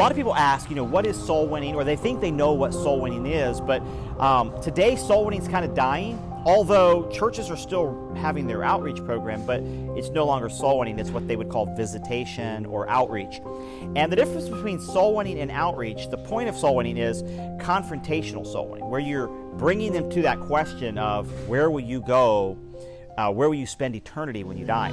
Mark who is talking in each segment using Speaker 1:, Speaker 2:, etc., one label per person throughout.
Speaker 1: lot of people ask, what is soul winning, or they think they know what soul winning is, but today soul winning is kind of dying, although churches are still having their outreach program, but it's no longer soul winning, it's what they would call visitation or outreach. And the difference between soul winning and outreach, the point of soul winning is confrontational soul winning, where you're bringing them to that question of where will you go, where will you spend eternity when you die?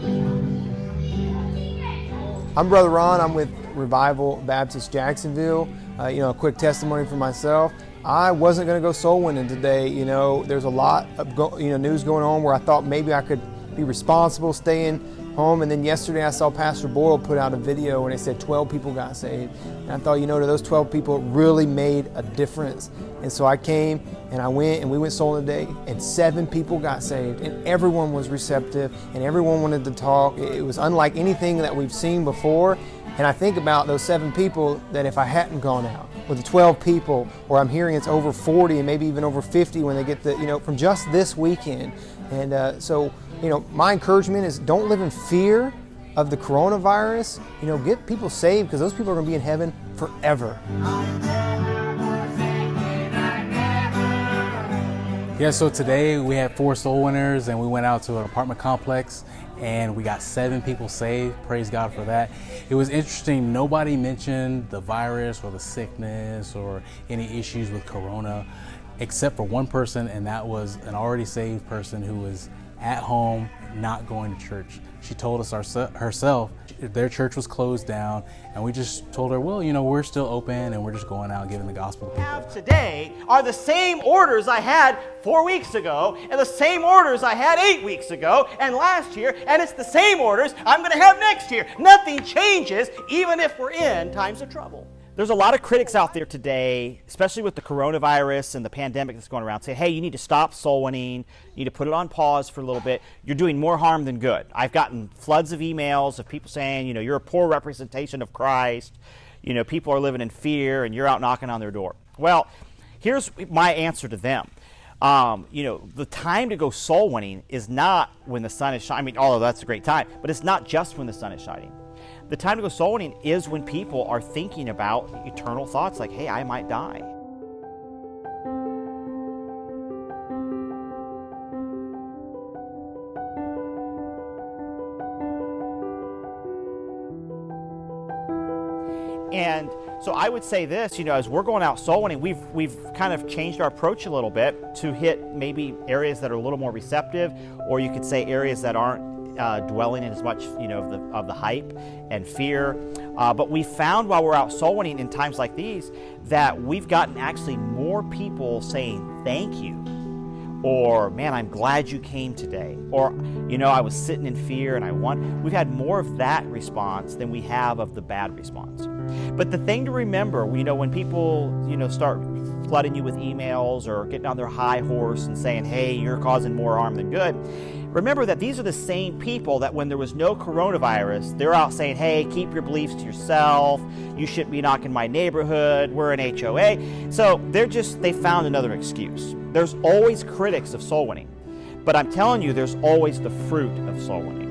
Speaker 2: I'm Brother Ron. I'm with Revival Baptist Jacksonville. A quick testimony for myself. I wasn't going to go soul winning today. There's a lot of news going on where I thought maybe I could be responsible, staying home. And then yesterday I saw Pastor Boyle put out a video and it said 12 people got saved. And I thought, to those 12 people, it really made a difference. And so I came and I went and we went soul today, and 7 people got saved, and everyone was receptive and everyone wanted to talk. It was unlike anything that we've seen before. And I think about those 7 people that if I hadn't gone out with the 12 people, or I'm hearing it's over 40 and maybe even over 50 when they get from just this weekend. And so my encouragement is don't live in fear of the coronavirus. Get people saved, because those people are going to be in heaven forever.
Speaker 3: Yeah, so today we had 4 soul winners, and we went out to an apartment complex and we got 7 people saved. Praise God for that. It was interesting. Nobody mentioned the virus or the sickness or any issues with corona, except for one person, and that was an already saved person who was at home, not going to church. She told us herself their church was closed down, and we just told her, well, we're still open and we're just going out giving the gospel to people.
Speaker 1: Have today are the same orders I had 4 weeks ago, and the same orders I had 8 weeks ago and last year, and it's the same orders I'm going to have next year. Nothing changes, even if we're in times of trouble. There's a lot of critics out there today, especially with the coronavirus and the pandemic that's going around, say, hey, you need to stop soul winning, you need to put it on pause for a little bit. You're doing more harm than good. I've gotten floods of emails of people saying, you're a poor representation of Christ, people are living in fear and you're out knocking on their door. Well, here's my answer to them. The time to go soul winning is not when the sun is shining, although that's a great time, but it's not just when the sun is shining. The time to go soul winning is when people are thinking about eternal thoughts like, hey, I might die. And so I would say this, as we're going out soul winning, we've kind of changed our approach a little bit to hit maybe areas that are a little more receptive, or you could say areas that aren't dwelling in as much, of the hype and fear. But we found while we're out soul winning in times like these that we've gotten actually more people saying thank you, or man, I'm glad you came today, or I was sitting in fear and I won. We've had more of that response than we have of the bad response. But the thing to remember, when people start flooding you with emails or getting on their high horse and saying, hey, you're causing more harm than good, remember that these are the same people that when there was no coronavirus, they're out saying, hey, keep your beliefs to yourself, you shouldn't be knocking my neighborhood, we're an HOA. So they found another excuse. There's always critics of soul winning, but I'm telling you, there's always the fruit of soul winning.